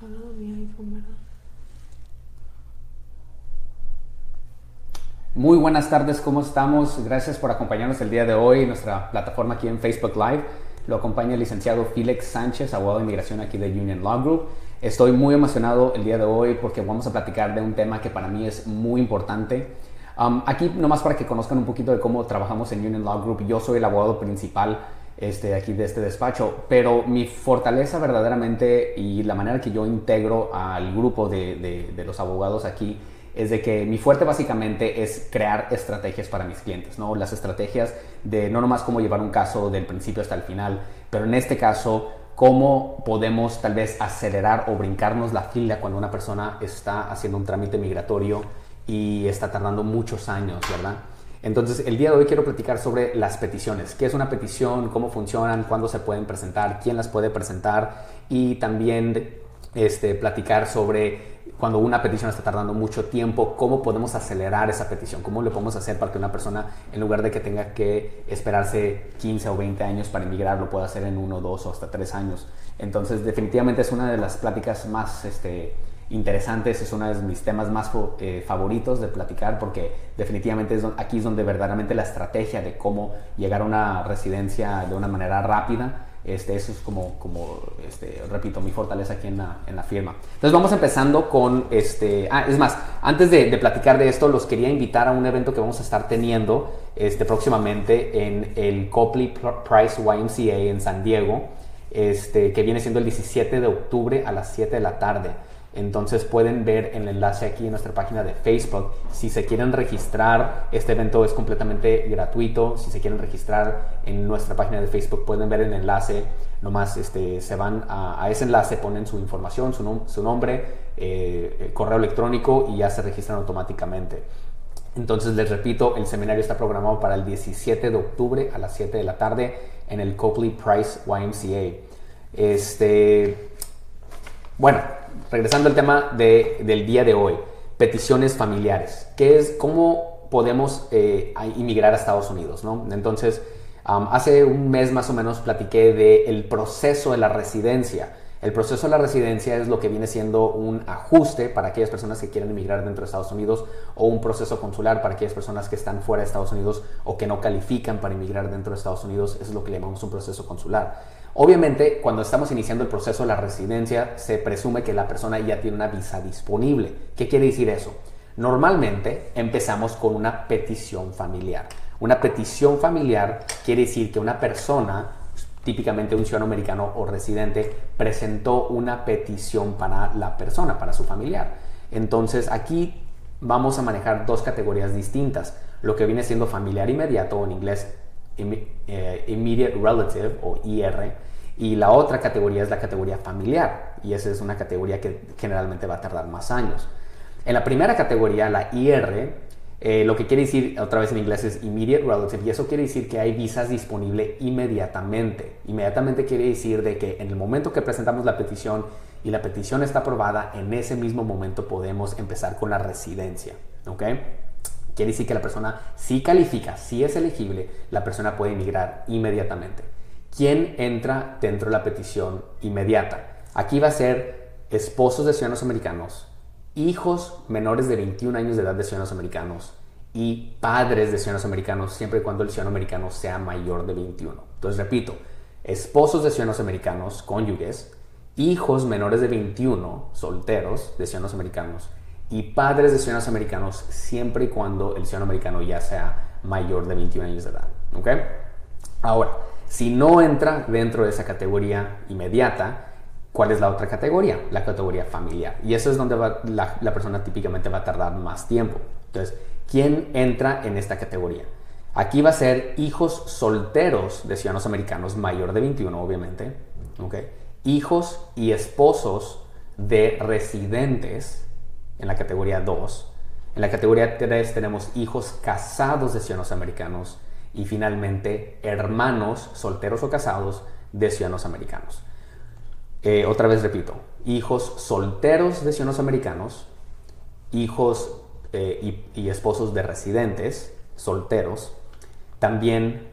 Está hablando mi iPhone, ¿verdad? Muy buenas tardes, ¿cómo estamos? Gracias por acompañarnos el día de hoy en nuestra plataforma aquí en Facebook Live. Lo acompaña el licenciado Félix Sánchez, abogado de inmigración aquí de Union Law Group. Estoy muy emocionado el día de hoy porque vamos a platicar de un tema que para mí es muy importante. Aquí nomás para que conozcan un poquito de cómo trabajamos en Union Law Group. Yo soy el abogado principal aquí de este despacho, pero mi fortaleza verdaderamente y la manera que yo integro al grupo de los abogados aquí es de que mi fuerte básicamente es crear estrategias para mis clientes, ¿no? Las estrategias de no nomás cómo llevar un caso del principio hasta el final, pero en este caso, cómo podemos tal vez acelerar o brincarnos la fila cuando una persona está haciendo un trámite migratorio y está tardando muchos años, ¿verdad? Entonces, el día de hoy quiero platicar sobre las peticiones. ¿Qué es una petición? ¿Cómo funcionan? ¿Cuándo se pueden presentar? ¿Quién las puede presentar? Y también platicar sobre cuando una petición está tardando mucho tiempo, cómo podemos acelerar esa petición, cómo lo podemos hacer para que una persona, en lugar de que tenga que esperarse 15 o 20 años para emigrar, lo pueda hacer en 1, 2 o hasta 3 años. Entonces, definitivamente es una de las pláticas más interesantes, es uno de mis temas más favoritos de platicar porque definitivamente aquí es donde verdaderamente la estrategia de cómo llegar a una residencia de una manera rápida. Eso es repito, mi fortaleza aquí en la firma. Entonces vamos empezando con es más, antes de platicar de esto, los quería invitar a un evento que vamos a estar teniendo próximamente en el Copley Price YMCA en San Diego, que viene siendo el 17 de octubre a las 7 de la tarde. Entonces pueden ver el enlace aquí en nuestra página de Facebook. Si se quieren registrar, este evento es completamente gratuito. Si se quieren registrar en nuestra página de Facebook, pueden ver el enlace. Nomás se van a ese enlace, ponen su información, su nombre, correo electrónico y ya se registran automáticamente. Entonces les repito, el seminario está programado para el 17 de octubre a las 7 de la tarde en el Copley Price YMCA. Bueno, regresando al tema del día de hoy, peticiones familiares. ¿Cómo podemos inmigrar a Estados Unidos, ¿no? Entonces, hace un mes más o menos platiqué del proceso de la residencia. El proceso de la residencia es lo que viene siendo un ajuste para aquellas personas que quieren emigrar dentro de Estados Unidos o un proceso consular para aquellas personas que están fuera de Estados Unidos o que no califican para emigrar dentro de Estados Unidos. Eso es lo que le llamamos un proceso consular. Obviamente, cuando estamos iniciando el proceso de la residencia, se presume que la persona ya tiene una visa disponible. ¿Qué quiere decir eso? Normalmente empezamos con una petición familiar. Una petición familiar quiere decir que una persona, típicamente un ciudadano americano o residente, presentó una petición para la persona, para su familiar. Entonces, aquí vamos a manejar dos categorías distintas. Lo que viene siendo familiar inmediato, o en inglés Immediate Relative o IR, y la otra categoría es la categoría familiar, y esa es una categoría que generalmente va a tardar más años. En la primera categoría, la IR, lo que quiere decir otra vez en inglés es Immediate Relative, y eso quiere decir que hay visas disponibles inmediatamente. Inmediatamente quiere decir de que en el momento que presentamos la petición y la petición está aprobada, en ese mismo momento podemos empezar con la residencia, ¿ok? Quiere decir que la persona sí califica, sí es elegible, la persona puede emigrar inmediatamente. ¿Quién entra dentro de la petición inmediata? Aquí va a ser esposos de ciudadanos americanos, hijos menores de 21 años de edad de ciudadanos americanos y padres de ciudadanos americanos, siempre y cuando el ciudadano americano sea mayor de 21. Entonces, repito, esposos de ciudadanos americanos, cónyuges, hijos menores de 21, solteros de ciudadanos americanos, y padres de ciudadanos americanos siempre y cuando el ciudadano americano ya sea mayor de 21 años de edad. ¿Ok? Ahora, si no entra dentro de esa categoría inmediata, ¿cuál es la otra categoría? La categoría familiar. Y eso es donde la persona típicamente va a tardar más tiempo. Entonces, ¿quién entra en esta categoría? Aquí va a ser hijos solteros de ciudadanos americanos mayor de 21, obviamente. ¿Ok? Hijos y esposos de residentes en la categoría 2. En la categoría 3 tenemos hijos casados de ciudadanos americanos y finalmente hermanos solteros o casados de ciudadanos americanos. Otra vez repito, hijos solteros de ciudadanos americanos, hijos y esposos de residentes solteros, también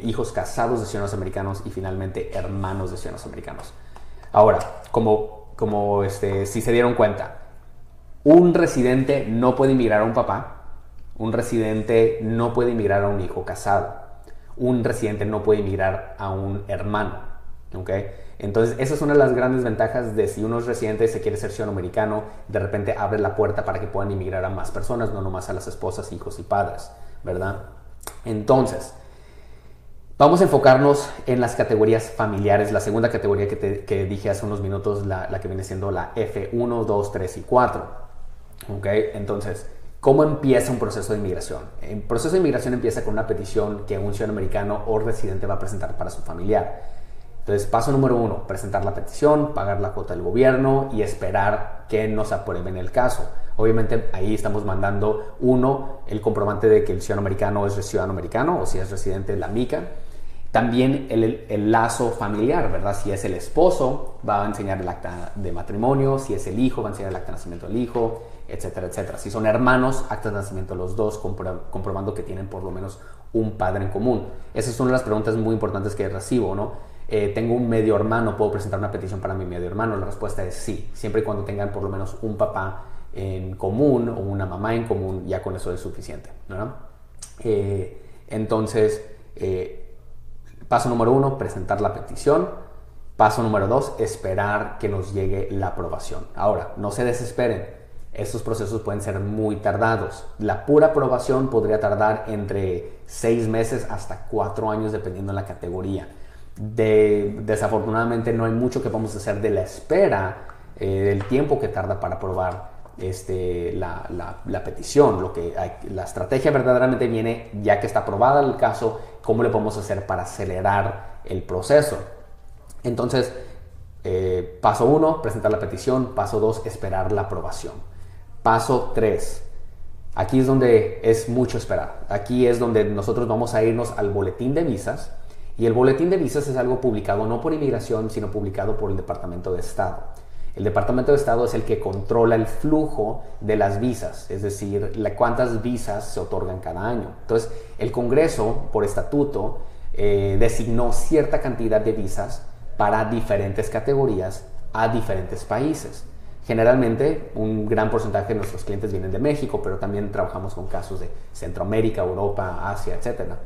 hijos casados de ciudadanos americanos y finalmente hermanos de ciudadanos americanos. Ahora, como si se dieron cuenta, un residente no puede inmigrar a un papá, un residente no puede inmigrar a un hijo casado, un residente no puede inmigrar a un hermano, ¿ok? Entonces, esa es una de las grandes ventajas de si uno es residente y se quiere ser ciudadano americano, de repente abre la puerta para que puedan inmigrar a más personas, no nomás a las esposas, hijos y padres, ¿verdad? Entonces, vamos a enfocarnos en las categorías familiares, la segunda categoría que dije hace unos minutos, la que viene siendo la F1, 2, 3 y 4, ¿ok? Entonces, ¿cómo empieza un proceso de inmigración? El proceso de inmigración empieza con una petición que un ciudadano americano o residente va a presentar para su familiar. Entonces, paso número 1, presentar la petición, pagar la cuota del gobierno y esperar que nos aprueben el caso. Obviamente, ahí estamos mandando, el comprobante de que el ciudadano americano es ciudadano americano o si es residente, la mica. También el lazo familiar, ¿verdad? Si es el esposo, va a enseñar el acta de matrimonio. Si es el hijo, va a enseñar el acta de nacimiento del hijo, etcétera, etcétera. Si son hermanos, actas de nacimiento los dos, comprobando que tienen por lo menos un padre en común. Esa es una de las preguntas muy importantes que recibo, ¿no? Tengo un medio hermano, ¿puedo presentar una petición para mi medio hermano? La respuesta es sí, siempre y cuando tengan por lo menos un papá en común o una mamá en común, ya con eso es suficiente, ¿verdad? Entonces, paso número 1, presentar la petición. Paso número 2, esperar que nos llegue la aprobación. Ahora, no se desesperen. Estos procesos pueden ser muy tardados. La pura aprobación podría tardar entre 6 meses hasta 4 años, dependiendo de la categoría. Desafortunadamente, no hay mucho que podamos hacer de la espera, del tiempo que tarda para aprobar la petición. La estrategia verdaderamente viene ya que está aprobada el caso, cómo le podemos hacer para acelerar el proceso. Entonces, paso 1, presentar la petición. Paso 2, esperar la aprobación. Paso 3, aquí es donde es mucho esperar. Aquí es donde nosotros vamos a irnos al boletín de visas. Y el boletín de visas es algo publicado no por inmigración, sino publicado por el Departamento de Estado. El Departamento de Estado es el que controla el flujo de las visas, es decir, cuántas visas se otorgan cada año. Entonces, el Congreso, por estatuto, designó cierta cantidad de visas para diferentes categorías a diferentes países. Generalmente, un gran porcentaje de nuestros clientes vienen de México, pero también trabajamos con casos de Centroamérica, Europa, Asia, etcétera.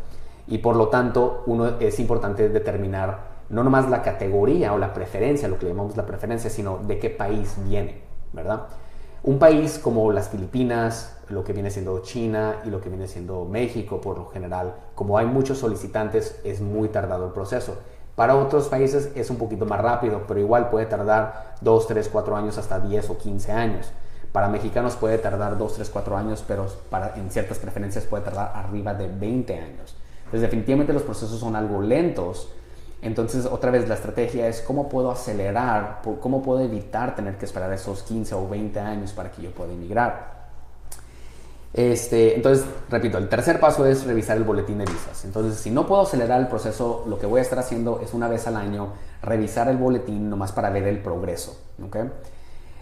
Y por lo tanto, es importante determinar no nomás la categoría o la preferencia, lo que le llamamos la preferencia, sino de qué país viene, ¿verdad? Un país como las Filipinas, lo que viene siendo China y lo que viene siendo México, por lo general, como hay muchos solicitantes, es muy tardado el proceso. Para otros países es un poquito más rápido, pero igual puede tardar 2, 3, 4 años hasta 10 o 15 años. Para mexicanos puede tardar 2, 3, 4 años, pero en ciertas preferencias puede tardar arriba de 20 años. Entonces, definitivamente los procesos son algo lentos. Entonces, otra vez, la estrategia es cómo puedo acelerar, cómo puedo evitar tener que esperar esos 15 o 20 años para que yo pueda emigrar. Entonces, repito, el tercer paso es revisar el boletín de visas. Entonces, si no puedo acelerar el proceso, lo que voy a estar haciendo es una vez al año revisar el boletín nomás para ver el progreso, ¿ok?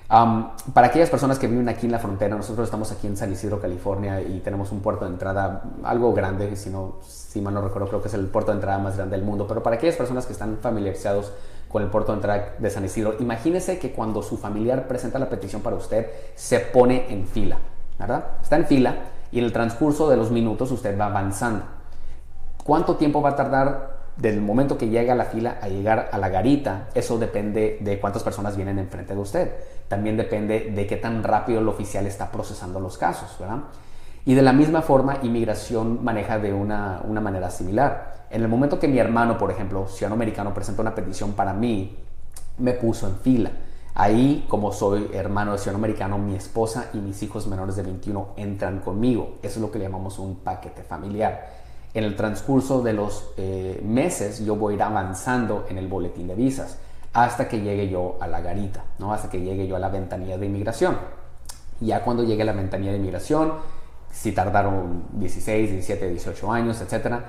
Para aquellas personas que viven aquí en la frontera, nosotros estamos aquí en San Isidro, California, y tenemos un puerto de entrada algo grande, si mal no recuerdo, creo que es el puerto de entrada más grande del mundo. Pero para aquellas personas que están familiarizados con el puerto de entrada de San Isidro, imagínese que cuando su familiar presenta la petición para usted, se pone en fila, ¿verdad? Está en fila y en el transcurso de los minutos usted va avanzando. ¿Cuánto tiempo va a tardar del momento que llega a la fila a llegar a la garita? Eso depende de cuántas personas vienen enfrente de usted. También depende de qué tan rápido el oficial está procesando los casos, ¿verdad? Y de la misma forma, inmigración maneja de una manera similar. En el momento que mi hermano, por ejemplo, ciudadano americano, presenta una petición para mí, me puso en fila. Ahí, como soy hermano de ciudadano americano, mi esposa y mis hijos menores de 21 entran conmigo. Eso es lo que le llamamos un paquete familiar. En el transcurso de los meses, yo voy a ir avanzando en el boletín de visas hasta que llegue yo a la garita, ¿no? Hasta que llegue yo a la ventanilla de inmigración. Ya cuando llegue a la ventanilla de inmigración, si tardaron 16, 17, 18 años, etcétera,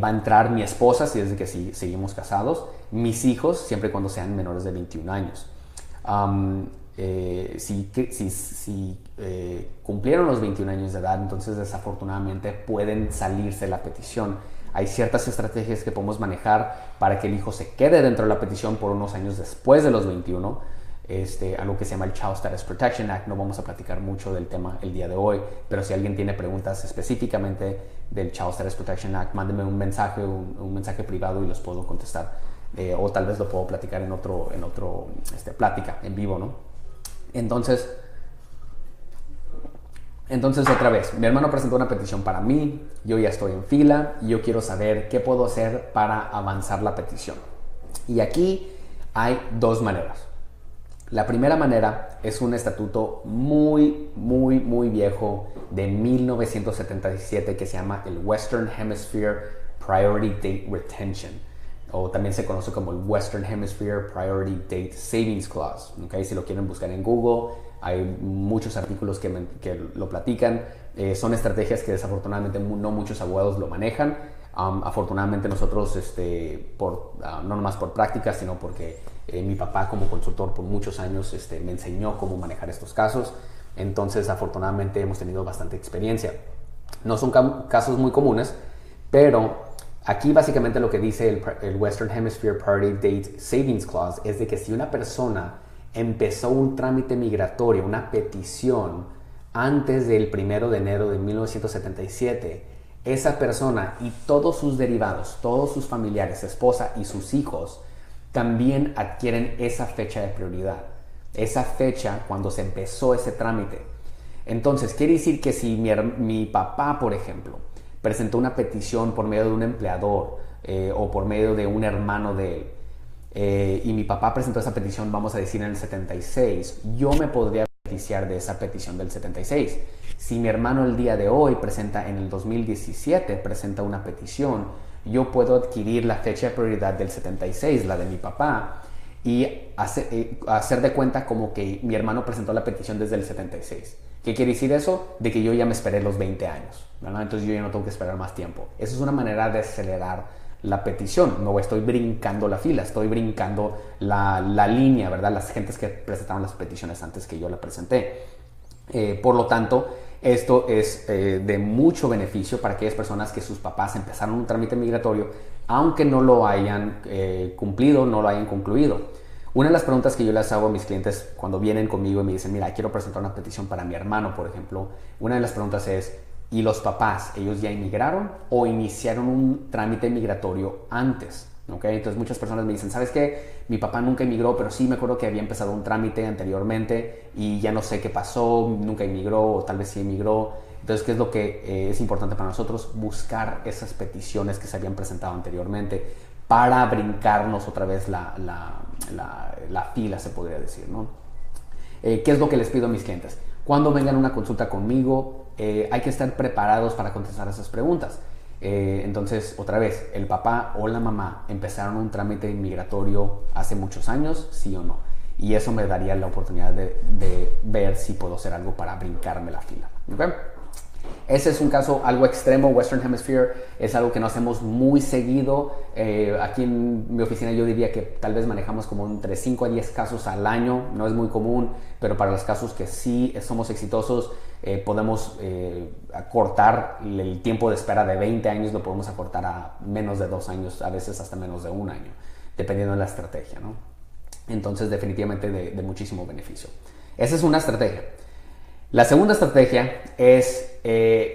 va a entrar mi esposa, si desde que seguimos casados, mis hijos, siempre y cuando sean menores de 21 años. Si cumplieron los 21 años de edad, entonces desafortunadamente pueden salirse de la petición. Hay ciertas estrategias que podemos manejar para que el hijo se quede dentro de la petición por unos años después de los 21, algo que se llama el Child Status Protection Act. No vamos a platicar mucho del tema el día de hoy, pero si alguien tiene preguntas específicamente del Child Status Protection Act, mándenme un mensaje privado y los puedo contestar. O tal vez lo puedo platicar en otro plática en vivo, ¿no? Entonces otra vez, mi hermano presentó una petición para mí, yo ya estoy en fila y yo quiero saber qué puedo hacer para avanzar la petición. Y aquí hay dos maneras. La primera manera es un estatuto muy viejo de 1977 que se llama el Western Hemisphere Priority Date Retention, o también se conoce como el Western Hemisphere Priority Date Savings Clause. ¿Okay? Si lo quieren buscar en Google, hay muchos artículos que lo platican. Son estrategias que desafortunadamente no muchos abogados lo manejan. Afortunadamente nosotros, no nomás por práctica, sino porque mi papá como consultor por muchos años me enseñó cómo manejar estos casos. Entonces afortunadamente hemos tenido bastante experiencia. No son casos muy comunes, pero aquí básicamente lo que dice el Western Hemisphere Priority Date Savings Clause es de que si una persona empezó un trámite migratorio, una petición, antes del 1 de enero de 1977, esa persona y todos sus derivados, todos sus familiares, esposa y sus hijos, también adquieren esa fecha de prioridad, esa fecha cuando se empezó ese trámite. Entonces, quiere decir que si mi papá, por ejemplo, presentó una petición por medio de un empleador o por medio de un hermano de él, y mi papá presentó esa petición, vamos a decir, en el 76, yo me podría beneficiar de esa petición del 76. Si mi hermano el día de hoy presenta en el 2017, presenta una petición, yo puedo adquirir la fecha de prioridad del 76, la de mi papá, y hacer de cuenta como que mi hermano presentó la petición desde el 76. ¿Qué quiere decir eso? De que yo ya me esperé los 20 años, ¿verdad? Entonces yo ya no tengo que esperar más tiempo. Eso es una manera de acelerar la petición. No estoy brincando la fila, estoy brincando la línea, ¿verdad? Las gentes que presentaron las peticiones antes que yo la presenté. Por lo tanto, esto es de mucho beneficio para aquellas personas que sus papás empezaron un trámite migratorio, aunque no lo hayan cumplido, no lo hayan concluido. Una de las preguntas que yo les hago a mis clientes cuando vienen conmigo y me dicen, mira, quiero presentar una petición para mi hermano, por ejemplo, una de las preguntas es, ¿y los papás, ellos ya inmigraron o iniciaron un trámite migratorio antes? ¿Okay? Entonces muchas personas me dicen, ¿sabes qué? Mi papá nunca emigró, pero sí me acuerdo que había empezado un trámite anteriormente y ya no sé qué pasó, nunca emigró o tal vez sí emigró. Entonces, ¿qué es lo que es importante para nosotros? Buscar esas peticiones que se habían presentado anteriormente para brincarnos otra vez la fila, se podría decir, ¿no? ¿Qué es lo que les pido a mis clientes? Cuando vengan a una consulta conmigo, hay que estar preparados para contestar esas preguntas. Entonces, otra vez, ¿el papá o la mamá empezaron un trámite migratorio hace muchos años? ¿Sí o no? Y eso me daría la oportunidad de ver si puedo hacer algo para brincarme la fila. ¿Okay? Ese es un caso algo extremo. Western Hemisphere es algo que no hacemos muy seguido. Aquí en mi oficina yo diría que tal vez manejamos como entre 5 a 10 casos al año. No es muy común, pero para los casos que sí somos exitosos, podemos acortar el tiempo de espera de 20 años, lo podemos acortar a menos de 2 años, a veces hasta menos de 1 año, dependiendo de la estrategia, ¿no? Entonces, definitivamente de muchísimo beneficio. Esa es una estrategia. La segunda estrategia es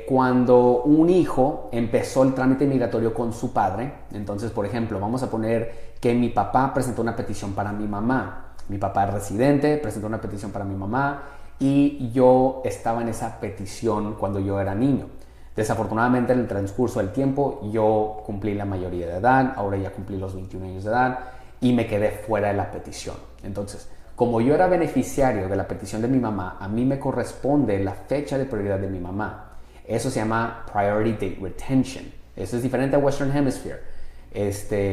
cuando un hijo empezó el trámite migratorio con su padre. Entonces, por ejemplo, vamos a poner que mi papá presentó una petición para mi mamá. Mi papá es residente, presentó una petición para mi mamá y yo estaba en esa petición cuando yo era niño. Desafortunadamente, en el transcurso del tiempo, yo cumplí la mayoría de edad, ahora ya cumplí los 21 años de edad y me quedé fuera de la petición. Entonces, como yo era beneficiario de la petición de mi mamá, a mí me corresponde la fecha de prioridad de mi mamá. Eso se llama Priority Date Retention. Eso es diferente a Western Hemisphere.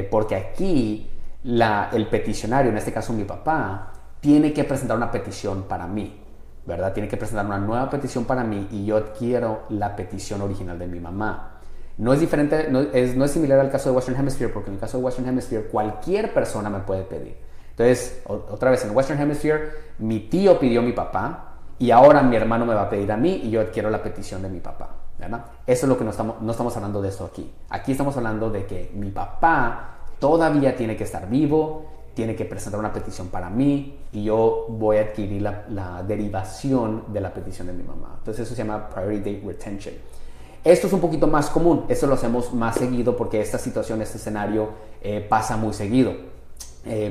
Porque aquí el peticionario, en este caso mi papá, tiene que presentar una petición para mí, ¿verdad? Tiene que presentar una nueva petición para mí y yo adquiero la petición original de mi mamá. No es diferente, no es similar al caso de Western Hemisphere, porque en el caso de Western Hemisphere cualquier persona me puede pedir. Entonces, otra vez, en Western Hemisphere, mi tío pidió a mi papá y ahora mi hermano me va a pedir a mí y yo adquiero la petición de mi papá, ¿verdad? Eso es lo que no estamos hablando de esto aquí. Aquí estamos hablando de que mi papá todavía tiene que estar vivo, tiene que presentar una petición para mí y yo voy a adquirir la derivación de la petición de mi mamá. Entonces eso se llama Priority Date Retention. Esto es un poquito más común, esto lo hacemos más seguido porque esta situación, este escenario pasa muy seguido.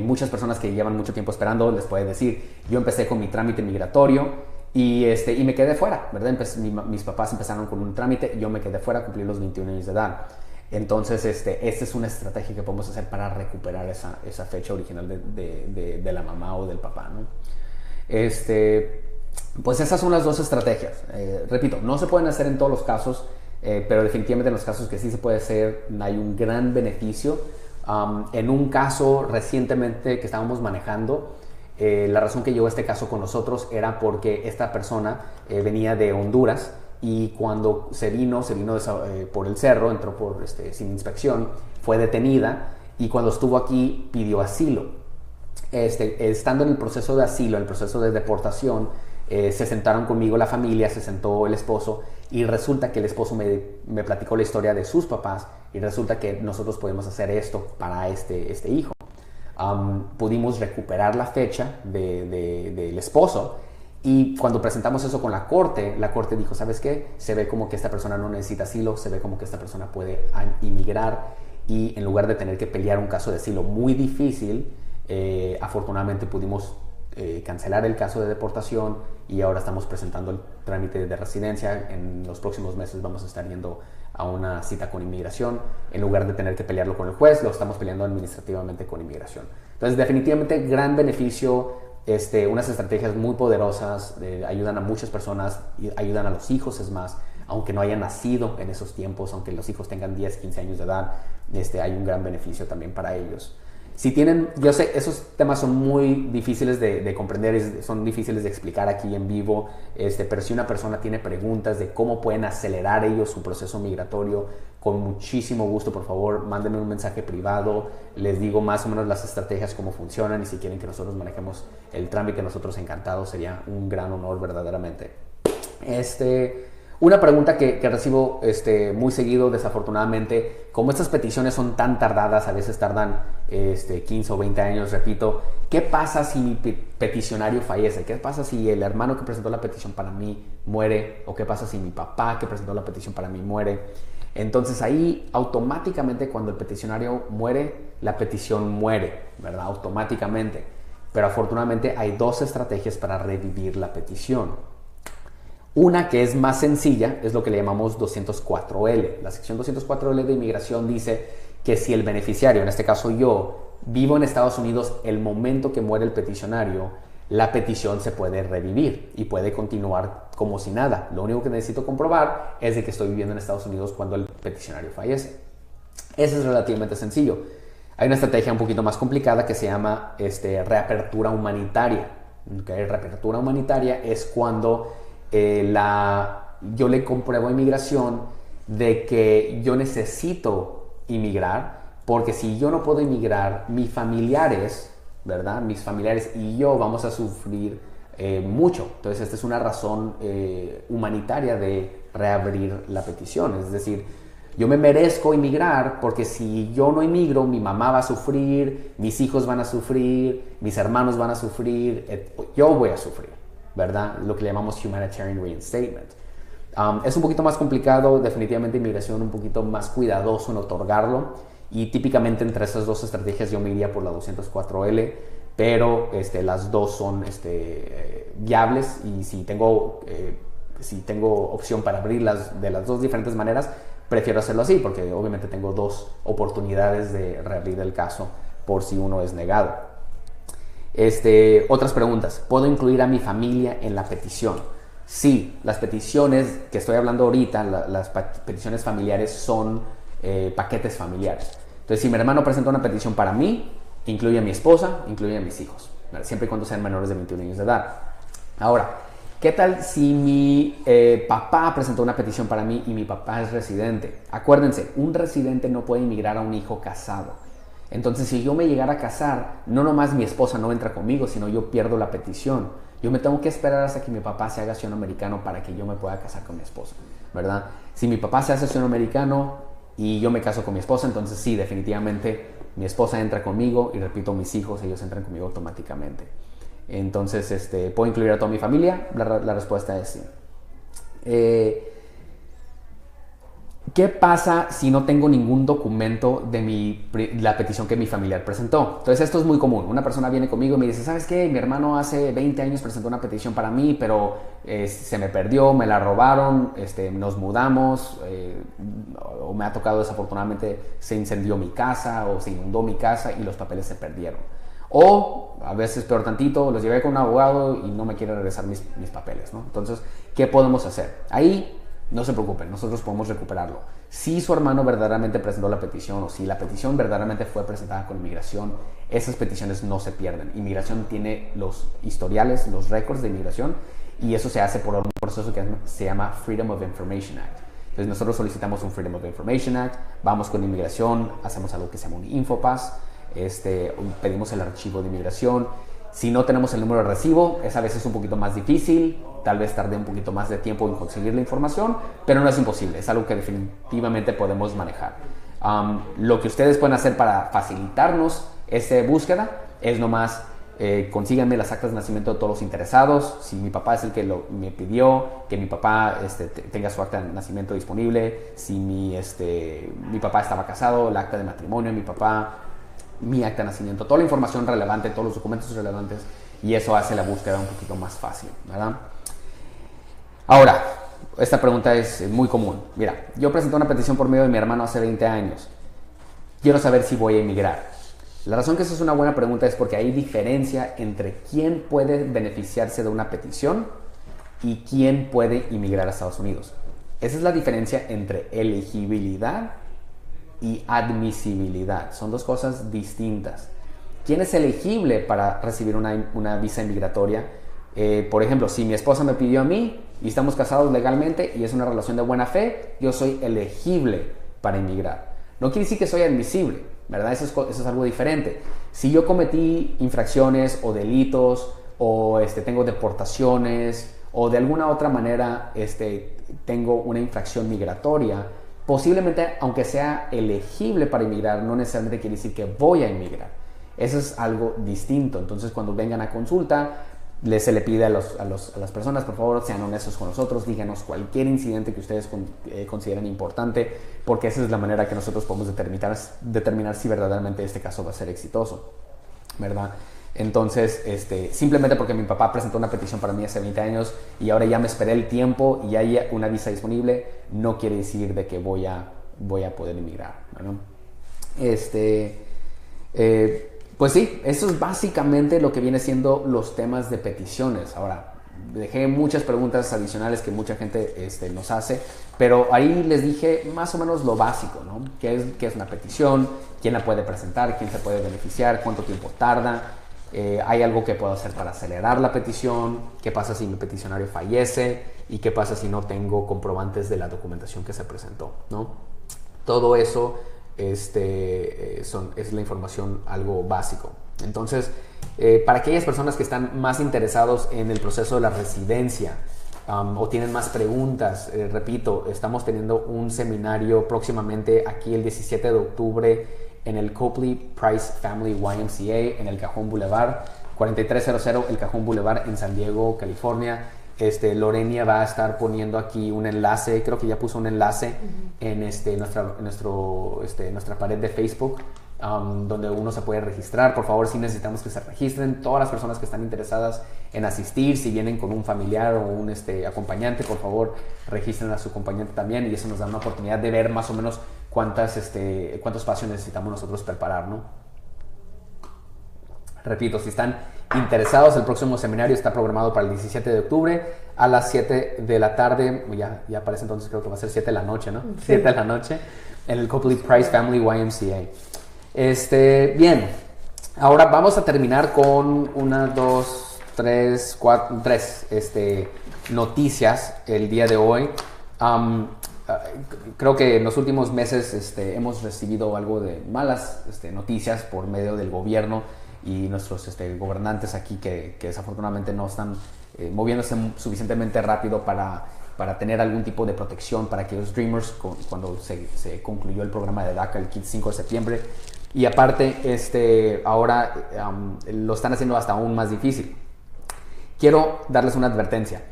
Muchas personas que llevan mucho tiempo esperando les puede decir, yo empecé con mi trámite migratorio y me quedé fuera, ¿verdad? Mis papás empezaron con un trámite y yo me quedé fuera, cumplí los 21 años de edad. Entonces, esta es una estrategia que podemos hacer para recuperar esa fecha original de la mamá o del papá, ¿no? Pues esas son las dos estrategias. Repito, no se pueden hacer en todos los casos, pero definitivamente en los casos que sí se puede hacer hay un gran beneficio. En un caso recientemente que estábamos manejando, la razón que llegó este caso con nosotros era porque esta persona venía de Honduras y cuando se vino por el cerro, entró sin inspección, fue detenida y cuando estuvo aquí pidió asilo. Estando en el proceso de asilo, en el proceso de deportación, se sentaron conmigo la familia, se sentó el esposo y resulta que el esposo me platicó la historia de sus papás y resulta que nosotros podemos hacer esto para este hijo. Pudimos recuperar la fecha del esposo y cuando presentamos eso con la corte dijo, ¿sabes qué? Se ve como que esta persona no necesita asilo, se ve como que esta persona puede inmigrar y en lugar de tener que pelear un caso de asilo muy difícil, afortunadamente pudimos cancelar el caso de deportación y ahora estamos presentando el trámite de residencia. En los próximos meses vamos a estar yendo a una cita con inmigración. En lugar de tener que pelearlo con el juez, lo estamos peleando administrativamente con inmigración. Entonces, definitivamente, gran beneficio, unas estrategias muy poderosas, ayudan a muchas personas, ayudan a los hijos, es más, aunque no hayan nacido en esos tiempos, aunque los hijos tengan 10, 15 años de edad, hay un gran beneficio también para ellos. Si tienen, yo sé, esos temas son muy difíciles de comprender, son difíciles de explicar aquí en vivo, pero si una persona tiene preguntas de cómo pueden acelerar ellos su proceso migratorio, con muchísimo gusto, por favor, mándenme un mensaje privado, les digo más o menos las estrategias, cómo funcionan y si quieren que nosotros manejemos el trámite, nosotros encantados, sería un gran honor verdaderamente. Una pregunta que recibo muy seguido, desafortunadamente, como estas peticiones son tan tardadas, a veces tardan 15 o 20 años, repito, ¿qué pasa si mi peticionario fallece? ¿Qué pasa si el hermano que presentó la petición para mí muere? ¿O qué pasa si mi papá que presentó la petición para mí muere? Entonces ahí automáticamente cuando el peticionario muere, la petición muere, ¿verdad? Automáticamente. Pero afortunadamente hay dos estrategias para revivir la petición. Una que es más sencilla es lo que le llamamos 204L. La sección 204L de inmigración dice que si el beneficiario, en este caso yo, vivo en Estados Unidos el momento que muere el peticionario, la petición se puede revivir y puede continuar como si nada. Lo único que necesito comprobar es de que estoy viviendo en Estados Unidos cuando el peticionario fallece. Eso es relativamente sencillo. Hay una estrategia un poquito más complicada que se llama reapertura humanitaria. ¿Okay? Reapertura humanitaria es cuando yo le compruebo a inmigración de que yo necesito inmigrar, porque si yo no puedo inmigrar, mis familiares, ¿verdad? Mis familiares y yo vamos a sufrir mucho. Entonces, esta es una razón humanitaria de reabrir la petición. Es decir, yo me merezco inmigrar porque si yo no inmigro, mi mamá va a sufrir, mis hijos van a sufrir, mis hermanos van a sufrir, yo voy a sufrir, ¿verdad? Lo que le llamamos Humanitarian Reinstatement. Es un poquito más complicado, definitivamente inmigración un poquito más cuidadoso en otorgarlo y típicamente entre esas dos estrategias yo me iría por la 204L, pero las dos son viables y si tengo opción para abrirlas de las dos diferentes maneras, prefiero hacerlo así porque obviamente tengo dos oportunidades de reabrir el caso por si uno es negado. Otras preguntas. ¿Puedo incluir a mi familia en la petición? Sí, las peticiones que estoy hablando ahorita, las peticiones familiares son paquetes familiares. Entonces, si mi hermano presenta una petición para mí, incluye a mi esposa, incluye a mis hijos, siempre y cuando sean menores de 21 años de edad. Ahora, ¿qué tal si mi papá presentó una petición para mí y mi papá es residente? Acuérdense, un residente no puede inmigrar a un hijo casado. Entonces, si yo me llegara a casar, no nomás mi esposa no entra conmigo, sino yo pierdo la petición. Yo me tengo que esperar hasta que mi papá se haga ciudadano americano para que yo me pueda casar con mi esposa, ¿verdad? Si mi papá se hace ciudadano americano y yo me caso con mi esposa, entonces sí, definitivamente mi esposa entra conmigo y repito, mis hijos, ellos entran conmigo automáticamente. Entonces, ¿puedo incluir a toda mi familia? La respuesta es sí. ¿Qué pasa si no tengo ningún documento de la petición que mi familiar presentó? Entonces esto es muy común. Una persona viene conmigo y me dice, ¿sabes qué? Mi hermano hace 20 años presentó una petición para mí, pero se me perdió, me la robaron, nos mudamos, o me ha tocado desafortunadamente, se incendió mi casa o se inundó mi casa y los papeles se perdieron. O, a veces peor tantito, los llevé con un abogado y no me quiere regresar mis papeles, ¿no? Entonces, ¿qué podemos hacer? Ahí no se preocupen, nosotros podemos recuperarlo. Si su hermano verdaderamente presentó la petición o si la petición verdaderamente fue presentada con inmigración, esas peticiones no se pierden. Inmigración tiene los historiales, los récords de inmigración, y eso se hace por un proceso que se llama Freedom of Information Act. Entonces nosotros solicitamos un Freedom of Information Act, vamos con inmigración, hacemos algo que se llama un Infopass, pedimos el archivo de inmigración. Si no tenemos el número de recibo, es a veces un poquito más difícil, tal vez tarde un poquito más de tiempo en conseguir la información, pero no es imposible, es algo que definitivamente podemos manejar. Lo que ustedes pueden hacer para facilitarnos esa búsqueda es nomás consíganme las actas de nacimiento de todos los interesados. Si mi papá es el que me pidió que mi papá tenga su acta de nacimiento disponible, si mi papá estaba casado, el acta de matrimonio de mi papá, mi acta de nacimiento, toda la información relevante, todos los documentos relevantes, y eso hace la búsqueda un poquito más fácil, ¿verdad? Ahora, esta pregunta es muy común. Mira, yo presenté una petición por medio de mi hermano hace 20 años. Quiero saber si voy a emigrar. La razón que esa es una buena pregunta es porque hay diferencia entre quién puede beneficiarse de una petición y quién puede emigrar a Estados Unidos. Esa es la diferencia entre elegibilidad y admisibilidad. Son dos cosas distintas. ¿Quién es elegible para recibir una visa migratoria? Por ejemplo, si mi esposa me pidió a mí y estamos casados legalmente y es una relación de buena fe, yo soy elegible para emigrar. No quiere decir que soy admisible, ¿verdad? Eso es algo diferente. Si yo cometí infracciones o delitos o tengo deportaciones o de alguna otra manera tengo una infracción migratoria, posiblemente, aunque sea elegible para emigrar, no necesariamente quiere decir que voy a emigrar. Eso es algo distinto. Entonces, cuando vengan a consulta, se le pide a las personas, por favor, sean honestos con nosotros, díganos cualquier incidente que ustedes consideren importante, porque esa es la manera que nosotros podemos determinar si verdaderamente este caso va a ser exitoso, ¿verdad? Entonces, simplemente porque mi papá presentó una petición para mí hace 20 años y ahora ya me esperé el tiempo y hay una visa disponible, no quiere decir de que voy a poder emigrar, ¿no? Pues sí, eso es básicamente lo que viene siendo los temas de peticiones. Ahora, dejé muchas preguntas adicionales que mucha gente nos hace, pero ahí les dije más o menos lo básico, ¿no? ¿Qué es una petición? ¿Quién la puede presentar? ¿Quién se puede beneficiar? ¿Cuánto tiempo tarda? ¿Hay algo que puedo hacer para acelerar la petición? ¿Qué pasa si mi peticionario fallece? ¿Y qué pasa si no tengo comprobantes de la documentación que se presentó, ¿no? Todo eso es la información, algo básico. Entonces, para aquellas personas que están más interesados en el proceso de la residencia o tienen más preguntas, repito, estamos teniendo un seminario próximamente aquí el 17 de octubre en el Copley Price Family YMCA en el Cajón Boulevard, 4300 El Cajón Boulevard en San Diego, California. Lorenia va a estar poniendo aquí un enlace, creo que ya puso un enlace en nuestra pared de Facebook, donde uno se puede registrar. Por favor, sí necesitamos que se registren todas las personas que están interesadas en asistir. Si vienen con un familiar o un acompañante, por favor registren a su acompañante también, y eso nos da una oportunidad de ver más o menos cuánto espacio necesitamos nosotros preparar, ¿no? Repito, si están interesados, el próximo seminario está programado para el 17 de octubre a las 7 de la tarde. Ya parece, entonces creo que va a ser 7 de la noche, ¿no? Sí. 7 de la noche en el Copley Price Family YMCA. Bien, ahora vamos a terminar con tres noticias el día de hoy. Creo que en los últimos meses hemos recibido algo de malas noticias por medio del gobierno y nuestros gobernantes aquí que desafortunadamente no están moviéndose suficientemente rápido para tener algún tipo de protección para aquellos Dreamers cuando se concluyó el programa de DACA el 5 de septiembre. Y aparte, ahora lo están haciendo hasta aún más difícil. Quiero darles una advertencia.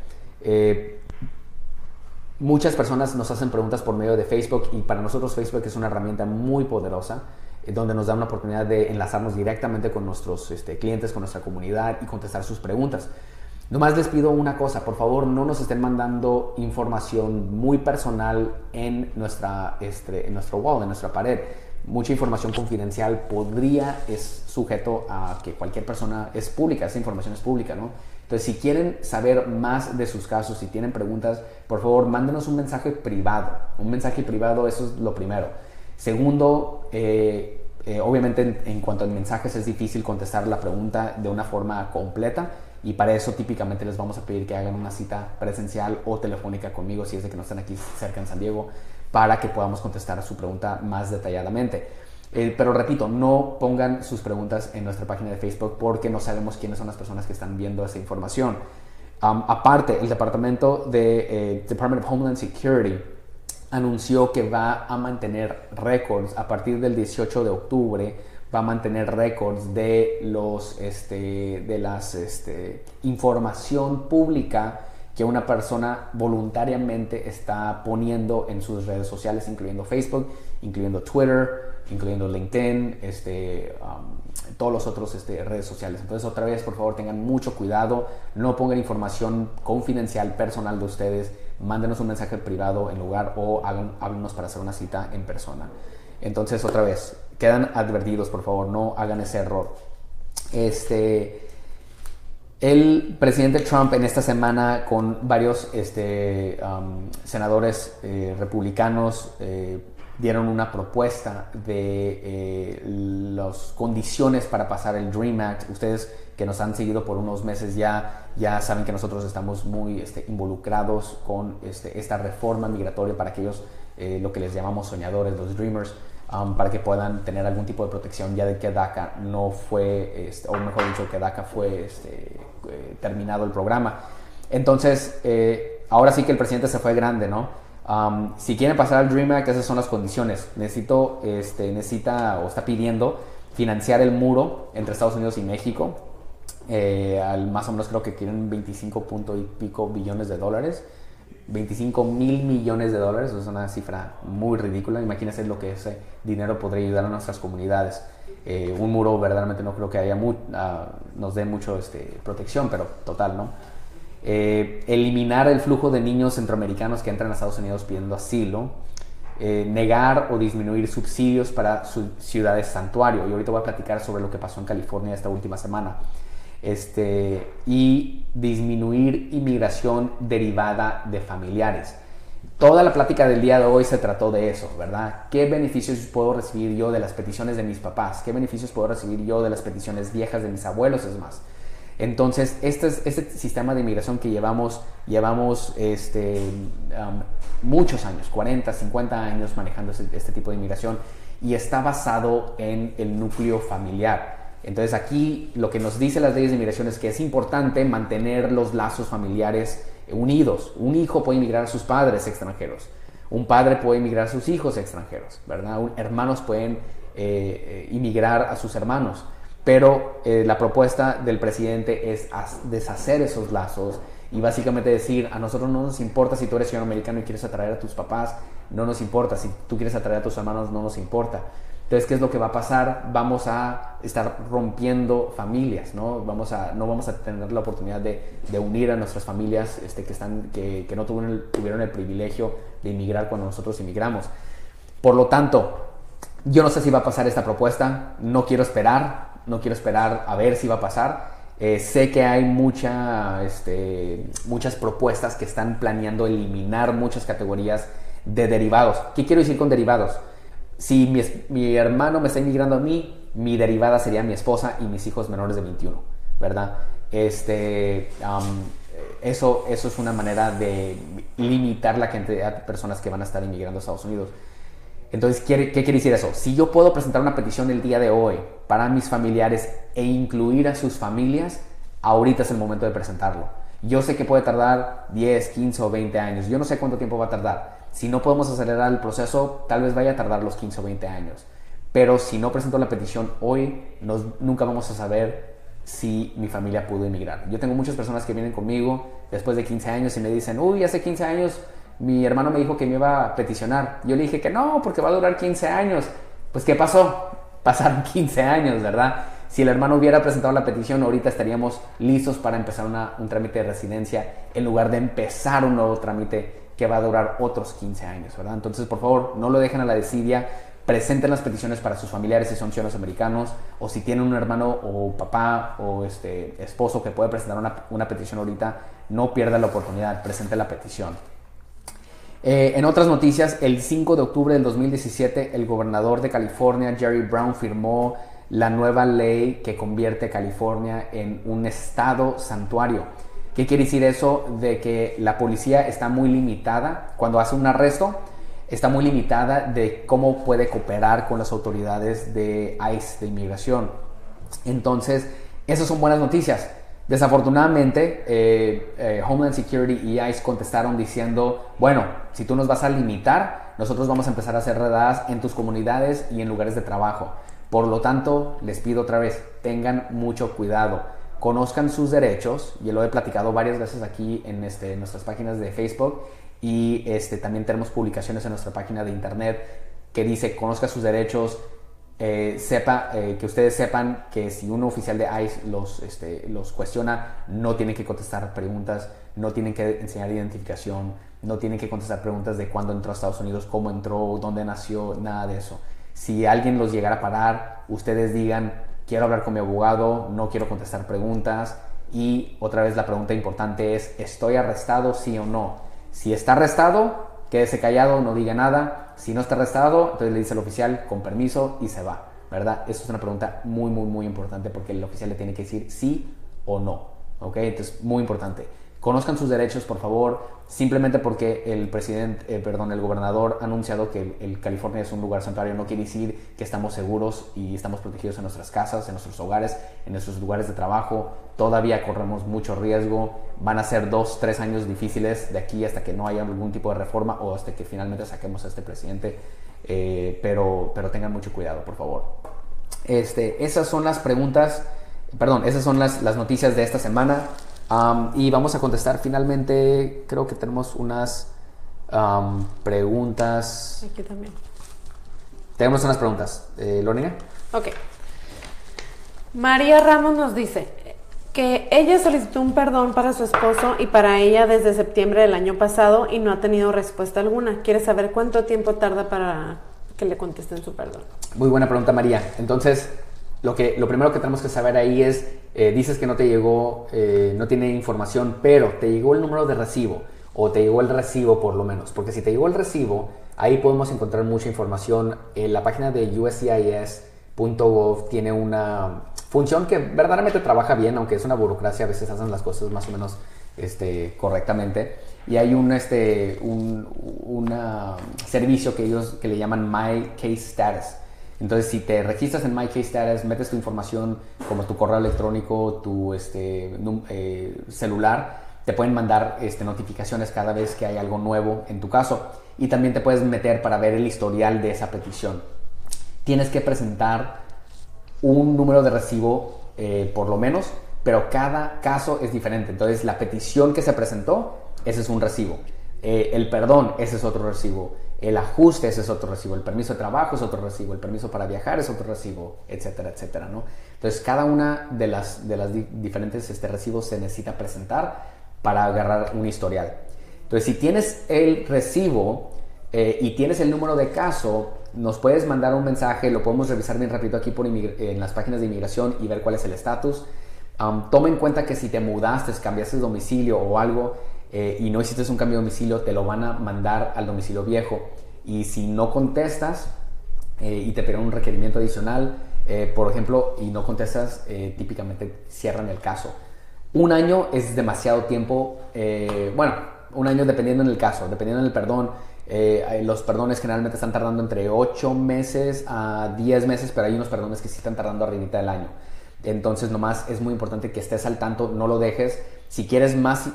Muchas personas nos hacen preguntas por medio de Facebook, y para nosotros Facebook es una herramienta muy poderosa, donde nos da una oportunidad de enlazarnos directamente con nuestros clientes, con nuestra comunidad, y contestar sus preguntas. Nomás les pido una cosa, por favor, no nos estén mandando información muy personal en nuestro wall, en nuestra pared. Mucha información confidencial es sujeto a que cualquier persona, es pública, esa información es pública, ¿no? Entonces, si quieren saber más de sus casos, si tienen preguntas, por favor, mándenos un mensaje privado. Un mensaje privado, eso es lo primero. Segundo, obviamente en cuanto a mensajes es difícil contestar la pregunta de una forma completa, y para eso típicamente les vamos a pedir que hagan una cita presencial o telefónica conmigo, si es de que no están aquí cerca en San Diego, para que podamos contestar su pregunta más detalladamente. Pero repito, no pongan sus preguntas en nuestra página de Facebook, porque no sabemos quiénes son las personas que están viendo esa información. Aparte, el Department of Homeland Security anunció que va a mantener récords a partir del 18 de octubre. Va a mantener récords de información pública que una persona voluntariamente está poniendo en sus redes sociales, incluyendo Facebook, incluyendo Twitter, incluyendo LinkedIn, todos los otros redes sociales. Entonces, otra vez, por favor, tengan mucho cuidado, no pongan información confidencial, personal de ustedes, mándenos un mensaje privado en lugar, o háblenos para hacer una cita en persona. Entonces, otra vez, quedan advertidos, por favor, no hagan ese error. El presidente Trump en esta semana, con varios senadores republicanos, dieron una propuesta de las condiciones para pasar el DREAM Act. Ustedes que nos han seguido por unos meses ya saben que nosotros estamos muy involucrados con esta reforma migratoria para aquellos, lo que les llamamos soñadores, los dreamers, para que puedan tener algún tipo de protección, ya de que DACA no fue, o mejor dicho, que DACA fue terminado el programa. Entonces, ahora sí que el presidente se fue grande, ¿no? Si quieren pasar al DREAM Act, esas son las condiciones. Necesita o está pidiendo financiar el muro entre Estados Unidos y México. Más o menos creo que quieren 25 punto y pico billones de dólares. 25 mil millones de dólares, es una cifra muy ridícula. Imagínense lo que ese dinero podría ayudar a nuestras comunidades. Un muro verdaderamente no creo que nos dé mucho protección, pero total, ¿no? Eliminar el flujo de niños centroamericanos que entran a Estados Unidos pidiendo asilo. Negar o disminuir subsidios para ciudades santuario. Y ahorita voy a platicar sobre lo que pasó en California esta última semana. Y disminuir inmigración derivada de familiares. Toda la plática del día de hoy se trató de eso, ¿verdad? ¿Qué beneficios puedo recibir yo de las peticiones de mis papás? ¿Qué beneficios puedo recibir yo de las peticiones viejas de mis abuelos? Es más. Entonces, este sistema de inmigración que llevamos muchos años, 40, 50 años manejando este tipo de inmigración, y está basado en el núcleo familiar. Entonces, aquí lo que nos dice las leyes de inmigración es que es importante mantener los lazos familiares unidos. Un hijo puede inmigrar a sus padres extranjeros. Un padre puede inmigrar a sus hijos extranjeros, ¿verdad? Hermanos pueden inmigrar a sus hermanos. Pero la propuesta del presidente es deshacer esos lazos y básicamente decir: a nosotros no nos importa si tú eres ciudadano americano y quieres atraer a tus papás, no nos importa. Si tú quieres atraer a tus hermanos, no nos importa. Entonces, ¿qué es lo que va a pasar? Vamos a estar rompiendo familias, ¿no? No vamos a tener la oportunidad de unir a nuestras familias que no tuvieron el privilegio de inmigrar cuando nosotros inmigramos. Por lo tanto, yo no sé si va a pasar esta propuesta. No quiero esperar a ver si va a pasar. Sé que hay muchas propuestas que están planeando eliminar muchas categorías de derivados. ¿Qué quiero decir con derivados? Si mi hermano me está inmigrando a mí, mi derivada sería mi esposa y mis hijos menores de 21, ¿verdad? Eso es una manera de limitar la cantidad de personas que van a estar inmigrando a Estados Unidos. Entonces, ¿qué quiere decir eso? Si yo puedo presentar una petición el día de hoy para mis familiares e incluir a sus familias, ahorita es el momento de presentarlo. Yo sé que puede tardar 10, 15 o 20 años. Yo no sé cuánto tiempo va a tardar. Si no podemos acelerar el proceso, tal vez vaya a tardar los 15 o 20 años. pero si no presento la petición hoy, nunca vamos a saber si mi familia pudo emigrar. Yo tengo muchas personas que vienen conmigo después de 15 años y me dicen, uy, hace 15 años mi hermano me dijo que me iba a peticionar. Yo le dije que no, porque va a durar 15 años. Pues, ¿qué pasó? Pasaron 15 años, ¿verdad? Si el hermano hubiera presentado la petición, ahorita estaríamos listos para empezar un trámite de residencia en lugar de empezar un nuevo trámite que va a durar otros 15 años, ¿verdad? Entonces, por favor, no lo dejen a la desidia. Presenten las peticiones para sus familiares si son ciudadanos americanos, o si tienen un hermano o papá o esposo que puede presentar una petición ahorita, no pierda la oportunidad, presente la petición. En otras noticias, el 5 de octubre del 2017, el gobernador de California, Jerry Brown, firmó la nueva ley que convierte California en un estado santuario. ¿Qué quiere decir eso? De que la policía está muy limitada cuando hace un arresto, está muy limitada de cómo puede cooperar con las autoridades de ICE, de inmigración. Entonces, esas son buenas noticias. Desafortunadamente, Homeland Security y ICE contestaron diciendo, bueno, si tú nos vas a limitar, nosotros vamos a empezar a hacer redadas en tus comunidades y en lugares de trabajo. Por lo tanto, les pido otra vez, tengan mucho cuidado. Conozcan sus derechos, y lo he platicado varias veces aquí en nuestras páginas de Facebook, y también tenemos publicaciones en nuestra página de internet que dice, conozca sus derechos, que ustedes sepan que si un oficial de ICE los cuestiona, no tienen que contestar preguntas, no tienen que enseñar identificación, no tienen que contestar preguntas de cuándo entró a Estados Unidos, cómo entró, dónde nació, nada de eso. Si alguien los llegara a parar, ustedes digan, quiero hablar con mi abogado, no quiero contestar preguntas. Y otra vez la pregunta importante es, ¿estoy arrestado, sí o no? Si está arrestado, quédese callado, no diga nada. Si no está arrestado, entonces le dice al oficial, con permiso, y se va, ¿verdad? Eso es una pregunta muy, muy, muy importante, porque el oficial le tiene que decir sí o no, ¿ok? Entonces, muy importante. Conozcan sus derechos, por favor. Simplemente porque el gobernador ha anunciado que el California es un lugar santuario, no quiere decir que estamos seguros y estamos protegidos en nuestras casas, en nuestros hogares, en nuestros lugares de trabajo. Todavía corremos mucho riesgo. Van a ser 2-3 años difíciles de aquí hasta que no haya algún tipo de reforma o hasta que finalmente saquemos a este presidente. Pero tengan mucho cuidado, por favor. Esas son las noticias de esta semana. Y vamos a contestar finalmente, creo que tenemos unas preguntas. Aquí también. Tenemos unas preguntas. ¿Lorena? Ok. María Ramos nos dice que ella solicitó un perdón para su esposo y para ella desde septiembre del año pasado y no ha tenido respuesta alguna. Quiere saber cuánto tiempo tarda para que le contesten su perdón. Muy buena pregunta, María. Entonces, lo primero que tenemos que saber ahí es, dices que no te llegó, no tiene información, pero te llegó el número de recibo o te llegó el recibo por lo menos. Porque si te llegó el recibo, ahí podemos encontrar mucha información. La página de USCIS.gov tiene una función que verdaderamente trabaja bien, aunque es una burocracia, a veces hacen las cosas más o menos correctamente. Y hay un servicio que le llaman My Case Status. Entonces, si te registras en My Case Status, metes tu información como tu correo electrónico, tu celular, te pueden mandar notificaciones cada vez que hay algo nuevo en tu caso. Y también te puedes meter para ver el historial de esa petición. Tienes que presentar un número de recibo por lo menos, pero cada caso es diferente. Entonces, la petición que se presentó, ese es un recibo. El perdón, ese es otro recibo. El ajuste, ese es otro recibo. El permiso de trabajo es otro recibo. El permiso para viajar es otro recibo, etcétera, etcétera, ¿no? Entonces, cada una de las diferentes recibos se necesita presentar para agarrar un historial. Entonces, si tienes el recibo y tienes el número de caso, nos puedes mandar un mensaje, lo podemos revisar bien rápido aquí en las páginas de inmigración y ver cuál es el estatus. Toma en cuenta que si te mudaste, cambiaste de domicilio o algo y no hiciste un cambio de domicilio, te lo van a mandar al domicilio viejo. Y si no contestas y te piden un requerimiento adicional, por ejemplo, y no contestas, típicamente cierran el caso. Un año es demasiado tiempo, un año dependiendo en el caso, dependiendo en el perdón. Los perdones generalmente están tardando entre 8 meses a 10 meses, pero hay unos perdones que sí están tardando arribita del año. Entonces, nomás es muy importante que estés al tanto, no lo dejes. Si quieres más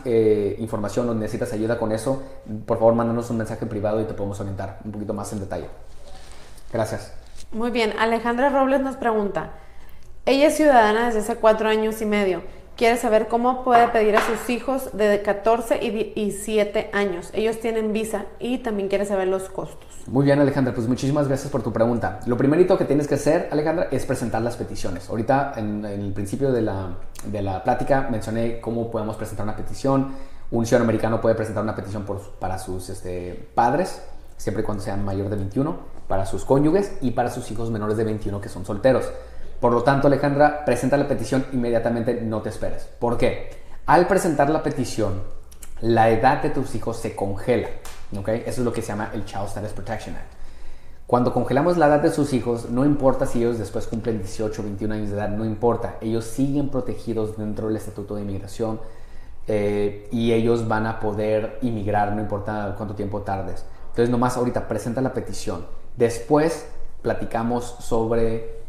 información o necesitas ayuda con eso, por favor, mándanos un mensaje privado y te podemos orientar un poquito más en detalle. Gracias. Muy bien, Alejandra Robles nos pregunta, ella es ciudadana desde hace 4 años y medio, quiere saber cómo puede pedir a sus hijos de 14 y 7 años. Ellos tienen visa y también quiere saber los costos. Muy bien, Alejandra, pues muchísimas gracias por tu pregunta. Lo primerito que tienes que hacer, Alejandra, es presentar las peticiones. Ahorita en el principio de la plática mencioné cómo podemos presentar una petición. Un ciudadano americano puede presentar una petición para sus padres, siempre y cuando sean mayor de 21, para sus cónyuges y para sus hijos menores de 21 que son solteros. Por lo tanto, Alejandra, presenta la petición inmediatamente, no te esperes. ¿Por qué? Al presentar la petición, la edad de tus hijos se congela, ¿ok? Eso es lo que se llama el Child Status Protection Act. Cuando congelamos la edad de sus hijos, no importa si ellos después cumplen 18 o 21 años de edad, no importa. Ellos siguen protegidos dentro del Estatuto de Inmigración y ellos van a poder inmigrar, no importa cuánto tiempo tardes. Entonces, nomás ahorita presenta la petición. Después platicamos sobre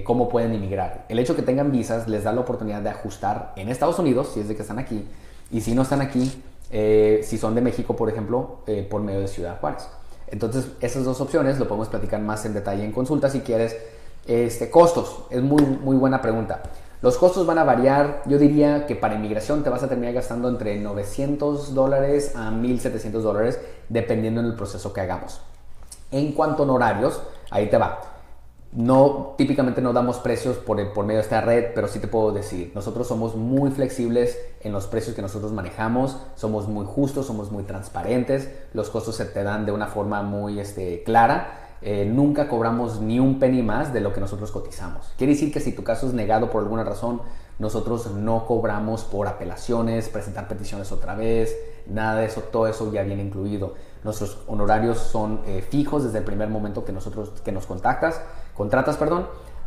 cómo pueden inmigrar. El hecho que tengan visas les da la oportunidad de ajustar en Estados Unidos, si es de que están aquí, y si no están aquí, si son de México, por ejemplo, por medio de Ciudad Juárez. Entonces, esas dos opciones lo podemos platicar más en detalle en consulta si quieres. Costos, es muy, muy buena pregunta. Los costos van a variar, yo diría que para inmigración te vas a terminar gastando entre $900 a $1,700 dependiendo del proceso que hagamos. En cuanto a honorarios, ahí te va. Típicamente no damos precios por medio de esta red, pero sí te puedo decir, nosotros somos muy flexibles en los precios que nosotros manejamos, somos muy justos, somos muy transparentes, los costos se te dan de una forma muy clara, nunca cobramos ni un penny más de lo que nosotros cotizamos. Quiere decir que si tu caso es negado por alguna razón, nosotros no cobramos por apelaciones, presentar peticiones otra vez, nada de eso, todo eso ya viene incluido. Nuestros honorarios son fijos desde el primer momento que nos contratas,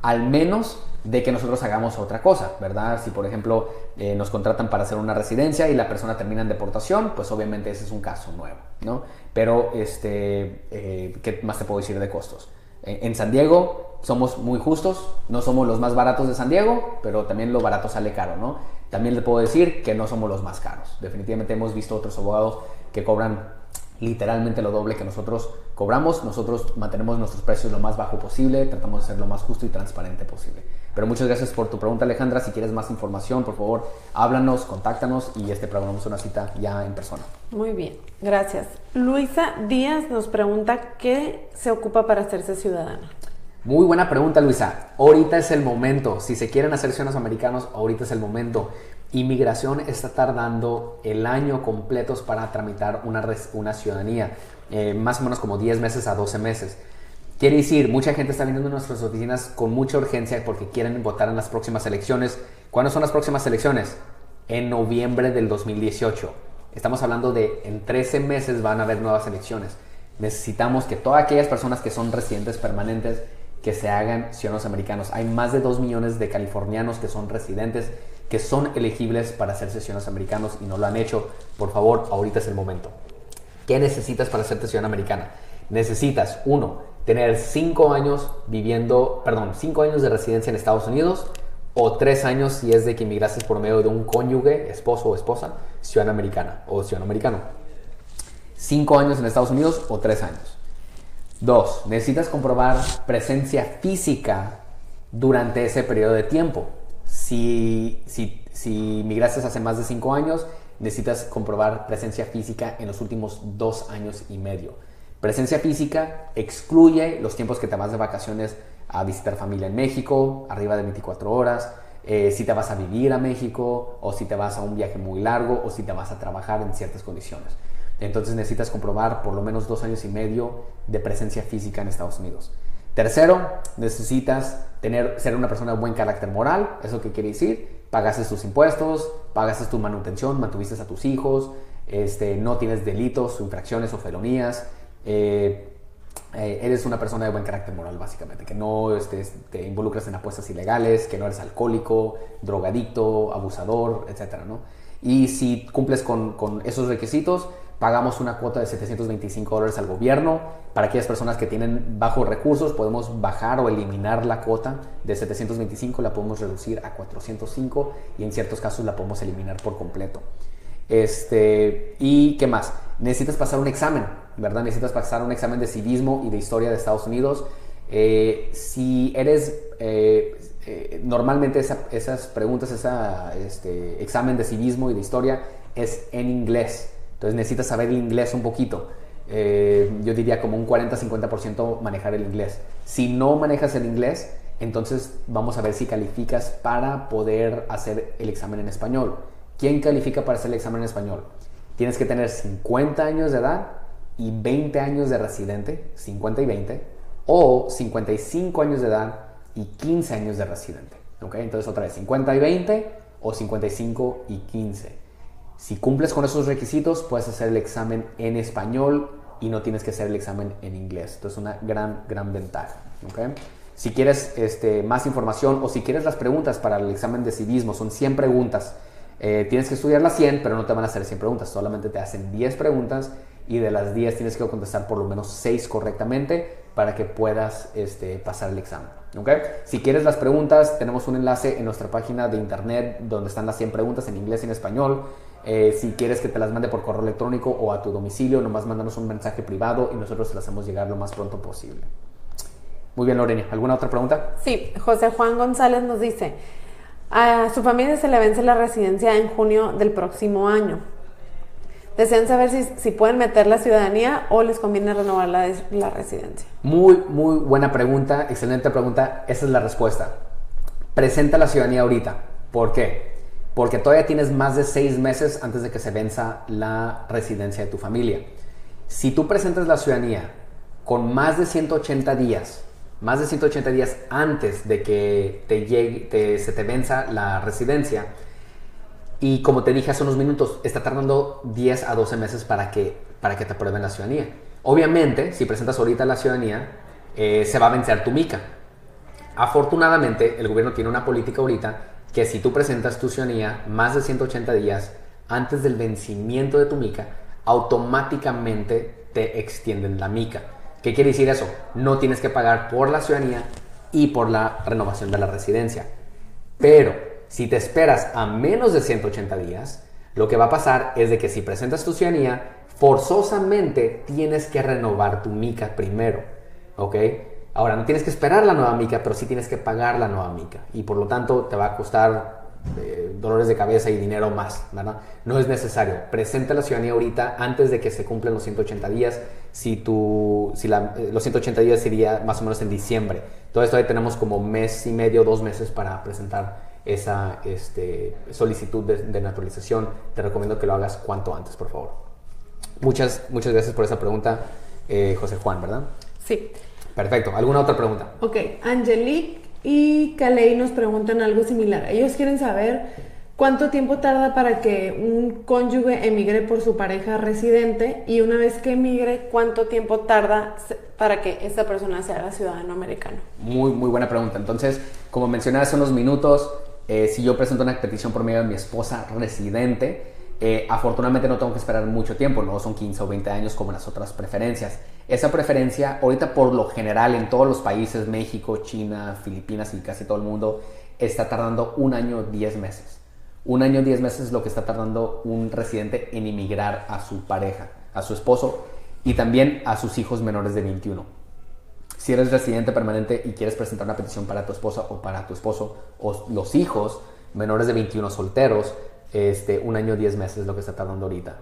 al menos de que nosotros hagamos otra cosa, ¿verdad? Si por ejemplo nos contratan para hacer una residencia y la persona termina en deportación, pues obviamente ese es un caso nuevo, ¿no? Pero ¿qué más te puedo decir de costos? En San Diego somos muy justos, no somos los más baratos de San Diego, pero también lo barato sale caro, ¿no? También le puedo decir que no somos los más caros. Definitivamente hemos visto otros abogados que cobran literalmente lo doble que nosotros cobramos. Nosotros mantenemos nuestros precios lo más bajo posible, tratamos de ser lo más justo y transparente posible. Pero muchas gracias por tu pregunta, Alejandra. Si quieres más información, por favor, háblanos, contáctanos y programamos una cita ya en persona. Muy bien, gracias. Luisa Díaz nos pregunta ¿qué se ocupa para hacerse ciudadana? Muy buena pregunta, Luisa. Ahorita es el momento. Si se quieren hacer ciudadanos americanos, ahorita es el momento. Inmigración está tardando el año completo para tramitar una ciudadanía, más o menos como 10 meses a 12 meses. Quiere decir, mucha gente está viniendo a nuestras oficinas con mucha urgencia porque quieren votar en las próximas elecciones. ¿Cuándo son las próximas elecciones? En noviembre del 2018. Estamos hablando de en 13 meses van a haber nuevas elecciones. Necesitamos que todas aquellas personas que son residentes permanentes que se hagan ciudadanos americanos. Hay más de 2 millones de californianos que son residentes, que son elegibles para hacerse ciudadanos americanos y no lo han hecho. Por favor, ahorita es el momento. ¿Qué necesitas para hacerte ciudadana americana? Necesitas, 1, tener 5 años de residencia en Estados Unidos o 3 años si es de que inmigraste por medio de un cónyuge, esposo o esposa, ciudadana americana o ciudadano americano. 5 años en Estados Unidos o 3 años. 2, necesitas comprobar presencia física durante ese periodo de tiempo. Si migraste hace más de 5 años, necesitas comprobar presencia física en los últimos 2 años y medio. Presencia física excluye los tiempos que te vas de vacaciones a visitar familia en México, arriba de 24 horas, si te vas a vivir a México, o si te vas a un viaje muy largo, o si te vas a trabajar en ciertas condiciones. Entonces necesitas comprobar por lo menos 2 años y medio de presencia física en Estados Unidos. Tercero, necesitas ser una persona de buen carácter moral. ¿Eso qué quiere decir? Pagaste tus impuestos, pagaste tu manutención, mantuviste a tus hijos, no tienes delitos, infracciones o felonías. Eres una persona de buen carácter moral, básicamente, que no te involucras en apuestas ilegales, que no eres alcohólico, drogadicto, abusador, etcétera, ¿no? Y si cumples con esos requisitos, pagamos una cuota de $725 al gobierno. Para aquellas personas que tienen bajos recursos, podemos bajar o eliminar la cuota de 725, la podemos reducir a 405 y en ciertos casos la podemos eliminar por completo. ¿Y qué más? Necesitas pasar un examen, ¿verdad? Necesitas pasar un examen de civismo y de historia de Estados Unidos. Si eres, normalmente esas preguntas, examen de civismo y de historia es en inglés. Entonces necesitas saber el inglés un poquito. Yo diría como un 40-50% manejar el inglés. Si no manejas el inglés, entonces vamos a ver si calificas para poder hacer el examen en español. ¿Quién califica para hacer el examen en español? Tienes que tener 50 años de edad y 20 años de residente, 50 y 20, o 55 años de edad y 15 años de residente. ¿Okay? Entonces otra vez, 50 y 20 o 55 y 15. Si cumples con esos requisitos, puedes hacer el examen en español y no tienes que hacer el examen en inglés. Entonces, una gran ventaja. ¿Okay? Si quieres más información o si quieres las preguntas para el examen de civismo, son 100 preguntas. Tienes que estudiar las 100, pero no te van a hacer 100 preguntas. Solamente te hacen 10 preguntas y de las 10 tienes que contestar por lo menos 6 correctamente para que puedas pasar el examen. ¿Okay? Si quieres las preguntas, tenemos un enlace en nuestra página de internet donde están las 100 preguntas en inglés y en español. Si quieres que te las mande por correo electrónico o a tu domicilio, nomás mándanos un mensaje privado y nosotros te las hacemos llegar lo más pronto posible. Muy bien, Lorena. ¿Alguna otra pregunta? Sí, José Juan González nos dice, a su familia se le vence la residencia en junio del próximo año. Desean saber si pueden meter la ciudadanía o les conviene renovar la residencia. Muy buena pregunta, excelente pregunta. Esa es la respuesta. Presenta la ciudadanía ahorita. ¿Por qué? Porque todavía tienes más de 6 meses antes de que se venza la residencia de tu familia. Si tú presentas la ciudadanía con más de 180 días antes de que se te venza la residencia, y como te dije hace unos minutos, está tardando 10 a 12 meses para que te aprueben la ciudadanía. Obviamente, si presentas ahorita la ciudadanía, se va a vencer tu mica. Afortunadamente, el gobierno tiene una política ahorita que si tú presentas tu ciudadanía más de 180 días antes del vencimiento de tu mica, automáticamente te extienden la mica. ¿Qué quiere decir eso? No tienes que pagar por la ciudadanía y por la renovación de la residencia. Pero si te esperas a menos de 180 días, lo que va a pasar es de que si presentas tu ciudadanía, forzosamente tienes que renovar tu mica primero. ¿Ok? Ahora, no tienes que esperar la nueva mica, pero sí tienes que pagar la nueva mica. Y por lo tanto, te va a costar dolores de cabeza y dinero más, ¿verdad? No es necesario. Presenta la ciudadanía ahorita antes de que se cumplan los 180 días. Los 180 días sería más o menos en diciembre. Entonces, todavía tenemos como mes y medio, 2 meses para presentar esa solicitud de naturalización. Te recomiendo que lo hagas cuanto antes, por favor. Muchas gracias por esa pregunta, José Juan, ¿verdad? Sí. Perfecto. ¿Alguna otra pregunta? Ok. Angelique y Kalei nos preguntan algo similar. Ellos quieren saber cuánto tiempo tarda para que un cónyuge emigre por su pareja residente y una vez que emigre, cuánto tiempo tarda para que esta persona se haga ciudadano americano. Muy buena pregunta. Entonces, como mencioné hace unos minutos, si yo presento una petición por medio de mi esposa residente, afortunadamente no tengo que esperar mucho tiempo, no son 15 o 20 años como las otras preferencias. Esa preferencia, ahorita por lo general en todos los países, México, China, Filipinas y casi todo el mundo, está tardando 1 año 10 meses. 1 año 10 meses es lo que está tardando un residente en emigrar a su pareja, a su esposo y también a sus hijos menores de 21. Si eres residente permanente y quieres presentar una petición para tu esposa o para tu esposo o los hijos menores de 21 solteros, 1 año 10 meses es lo que está tardando ahorita.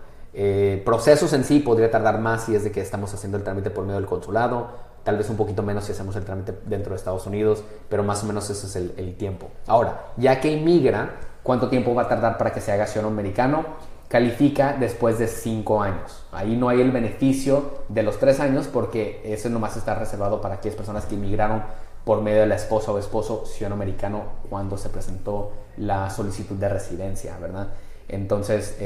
Procesos en sí podría tardar más si es de que estamos haciendo el trámite por medio del consulado, tal vez un poquito menos si hacemos el trámite dentro de Estados Unidos, pero más o menos ese es el tiempo. Ahora, ya que inmigra, ¿cuánto tiempo va a tardar para que se haga ciudadano americano? Califica después de 5 años. Ahí no hay el beneficio de los 3 años porque eso nomás está reservado para aquellas personas que inmigraron por medio de la esposa o esposo ciudadano americano cuando se presentó la solicitud de residencia, ¿verdad? Entonces,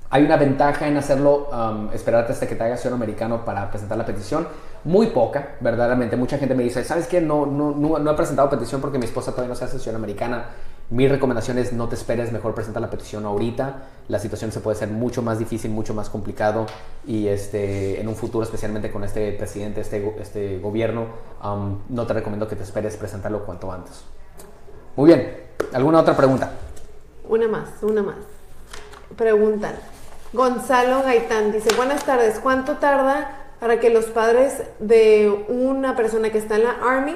hay una ventaja en hacerlo, esperarte hasta que te hagas ciudadano americano para presentar la petición. Muy poca, verdaderamente. Mucha gente me dice, ¿sabes qué? No he presentado petición porque mi esposa todavía no se hace ciudadana americana. Mi recomendación es no te esperes, mejor presenta la petición ahorita. La situación se puede hacer mucho más difícil, mucho más complicado y en un futuro, especialmente con este presidente, este gobierno, no te recomiendo que te esperes presentarlo cuanto antes. Muy bien, ¿alguna otra pregunta? Una más. Preguntan. Gonzalo Gaitán dice, buenas tardes, ¿cuánto tarda para que los padres de una persona que está en la Army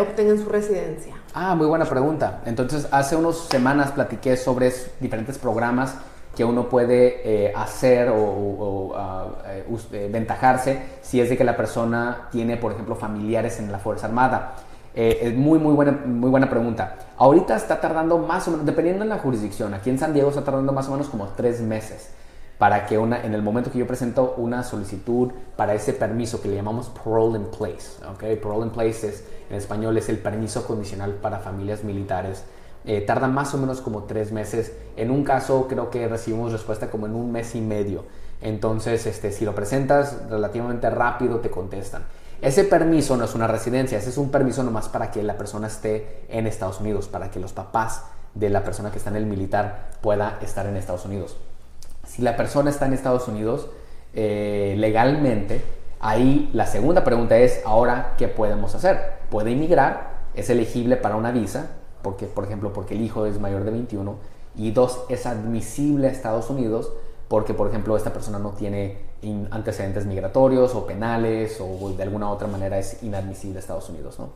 obtengan su residencia? Muy buena pregunta. Entonces, hace unas semanas platiqué sobre diferentes programas que uno puede hacer o ventajarse si es de que la persona tiene, por ejemplo, familiares en la Fuerza Armada. Es muy buena pregunta. Ahorita está tardando más o menos, dependiendo de la jurisdicción, aquí en San Diego está tardando más o menos como 3 meses para que en el momento que yo presento una solicitud para ese permiso que le llamamos Parole in Place. ¿Okay? Parole in Place en español es el permiso condicional para familias militares. Tarda más o menos como 3 meses. En un caso creo que recibimos respuesta como en 1 mes y medio. Entonces, si lo presentas relativamente rápido, te contestan. Ese permiso no es una residencia, ese es un permiso nomás para que la persona esté en Estados Unidos, para que los papás de la persona que está en el militar pueda estar en Estados Unidos. Si la persona está en Estados Unidos legalmente, ahí la segunda pregunta es, ahora, ¿qué podemos hacer? ¿Puede inmigrar? ¿Es elegible para una visa? Porque, por ejemplo, porque el hijo es mayor de 21. Y 2, es admisible a Estados Unidos porque, por ejemplo, esta persona no tiene antecedentes migratorios o penales o de alguna otra manera es inadmisible a Estados Unidos, ¿no?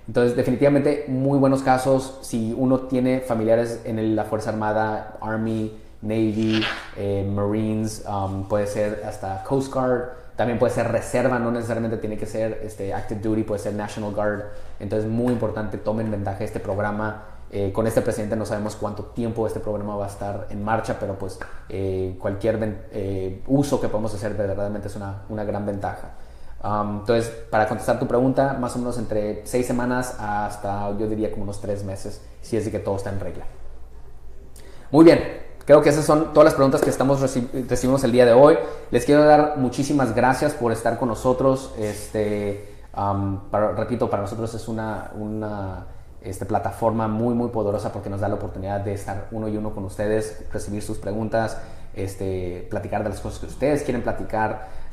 Entonces, definitivamente, muy buenos casos. Si uno tiene familiares en la Fuerza Armada, Army, Navy, Marines, puede ser hasta Coast Guard, también puede ser reserva, no necesariamente tiene que ser Active Duty, puede ser National Guard. Entonces, muy importante, tomen ventaja de este programa. Con este presidente no sabemos cuánto tiempo este programa va a estar en marcha, pero pues cualquier uso que podamos hacer verdaderamente es una gran ventaja. Entonces, para contestar tu pregunta, más o menos entre 6 semanas hasta, yo diría, como unos 3 meses, si es de que todo está en regla. Muy bien, creo que esas son todas las preguntas que recibimos el día de hoy. Les quiero dar muchísimas gracias por estar con nosotros. Repito, para nosotros es una plataforma muy poderosa porque nos da la oportunidad de estar uno y uno con ustedes, recibir sus preguntas, platicar de las cosas que ustedes quieren platicar,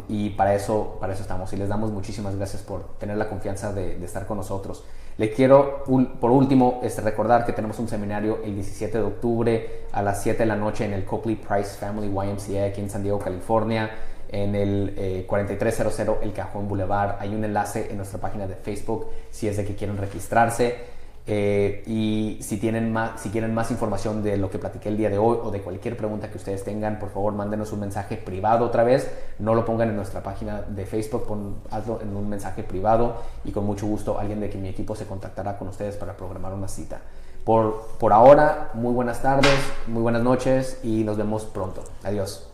y para eso estamos, y les damos muchísimas gracias por tener la confianza de estar con nosotros. Les quiero por último recordar que tenemos un seminario el 17 de octubre a las 7 de la noche en el Copley Price Family YMCA aquí en San Diego, California, en el 4300 El Cajón Boulevard. Hay un enlace en nuestra página de Facebook si es de que quieren registrarse. Y si quieren más información de lo que platiqué el día de hoy o de cualquier pregunta que ustedes tengan, por favor mándenos un mensaje privado otra vez. No lo pongan en nuestra página de Facebook, hazlo en un mensaje privado y con mucho gusto alguien de mi equipo se contactará con ustedes para programar una cita. Por ahora, muy buenas tardes, muy buenas noches y nos vemos pronto. Adiós.